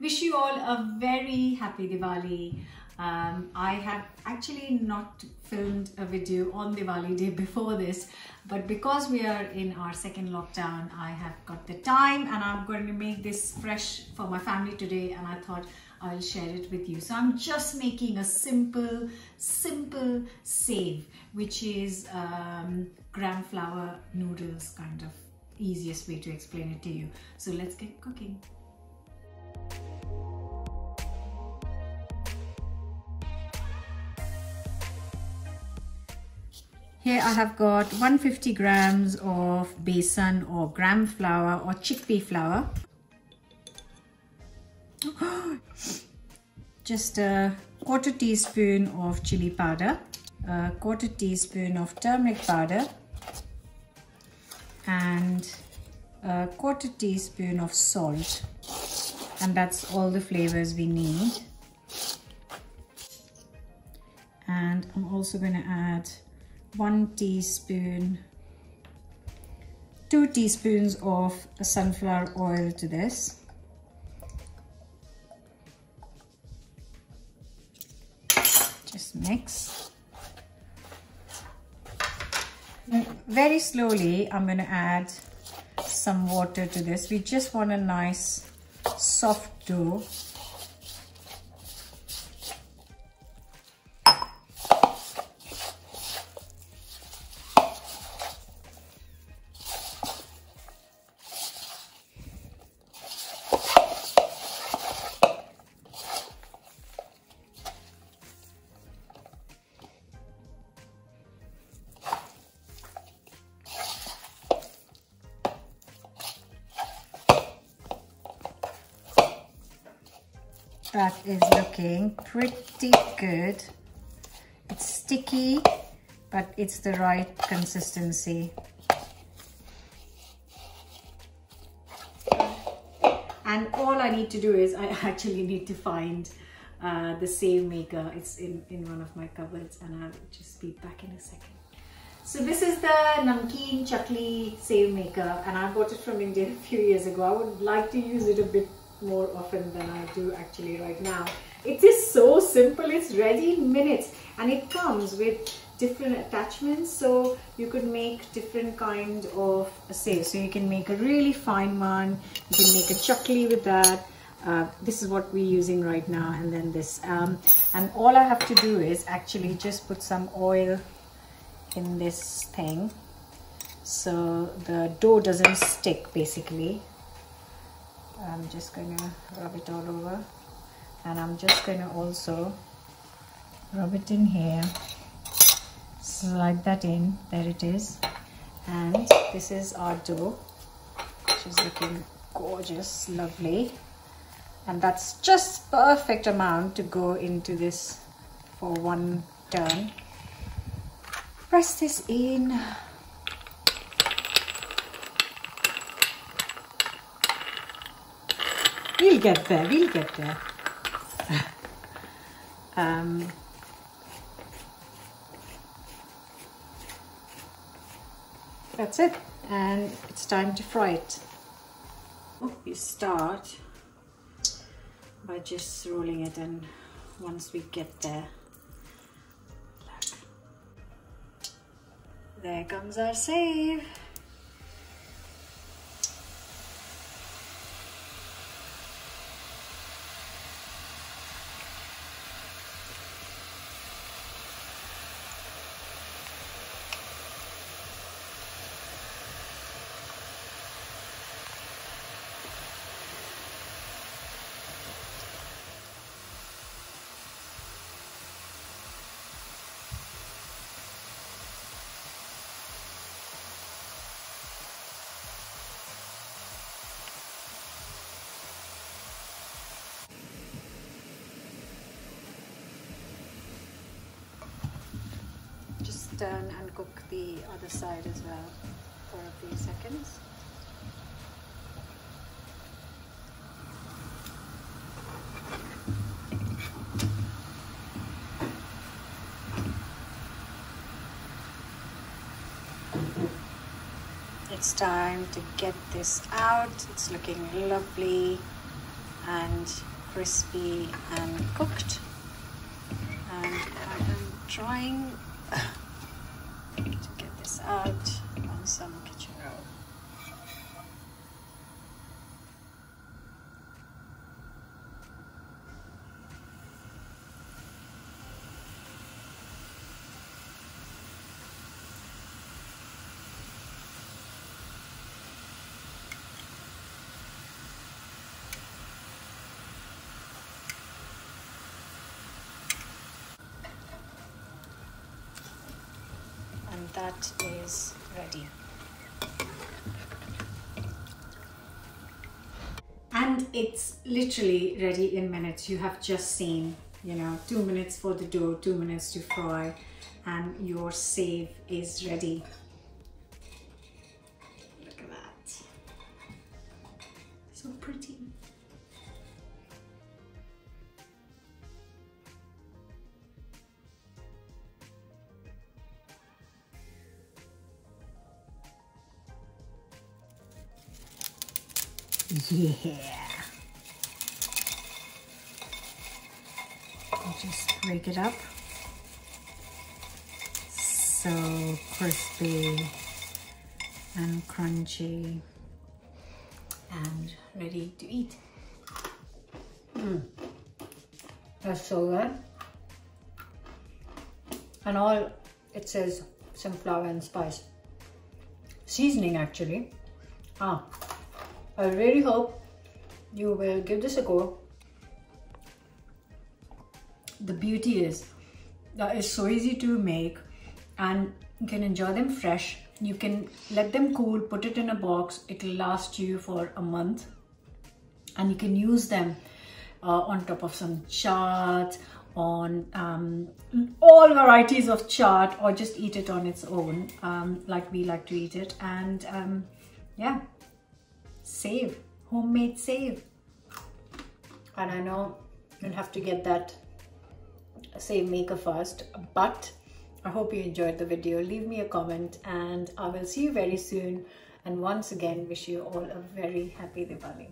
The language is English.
Wish you all a very happy Diwali. I have actually not filmed a video on Diwali day before this, but because we are in our second lockdown, I have got the time and I'm going to make this fresh for my family today, and I thought I'll share it with you. So I'm just making a simple SEV, which is gram flour noodles, kind of easiest way to explain it to you. So let's get cooking. Here I have got 150 grams of besan or gram flour or chickpea flour. Just a quarter teaspoon of chili powder, a quarter teaspoon of turmeric powder, and a quarter teaspoon of salt. And that's all the flavors we need. And I'm also going to add 2 teaspoons of sunflower oil to this. Just mix. Very slowly I'm going to add some water to this. We just want a nice soft dough. That is looking pretty good. It's sticky, but it's the right consistency. And all I need to do is, I actually need to find the SEV maker. It's in one of my cupboards, and I'll just be back in a second. So this is the Namkeen Chakli SEV maker, and I bought it from India a few years ago. I would like to use it a bit more often than I do actually right now. It is so simple, it's ready in minutes, and it comes with different attachments, so you could make different kind of SEV. So you can make a really fine one, you can make a chakli with that. This is what we're using right now, and then this. And all I have to do is actually just put some oil in this thing so the dough doesn't stick basically. I'm just going to rub it all over, and I'm just going to also rub it in here. Slide that in, there it is. And this is our dough, which is looking gorgeous, lovely. And that's just perfect amount to go into this for one turn. Press this in. We'll get there, we'll get there. That's it, and it's time to fry it. We start by just rolling it, and once we get there, look, there comes our SEV. Turn and cook the other side as well for a few seconds. It's time to get this out. It's looking lovely, and crispy and cooked. And I am trying to get this out on some kitchen roll. And that is ready. And it's literally ready in minutes. You have just seen, 2 minutes for the dough, 2 minutes to fry, and your SEV is ready. Look at that. So pretty. Yeah. Just break it up. So crispy and crunchy and ready to eat. That's so good. And all it says some flour and spice. Seasoning actually. I really hope you will give this a go. The beauty is that it's so easy to make and you can enjoy them fresh. You can let them cool, put it in a box. It'll last you for a month and you can use them on top of some chaat, on all varieties of chaat, or just eat it on its own like we like to eat it. And yeah. SEV, homemade SEV. And I know you'll have to get that SEV maker first, but I hope you enjoyed the video. Leave me a comment and I will see you very soon. And once again, wish you all a very happy Diwali.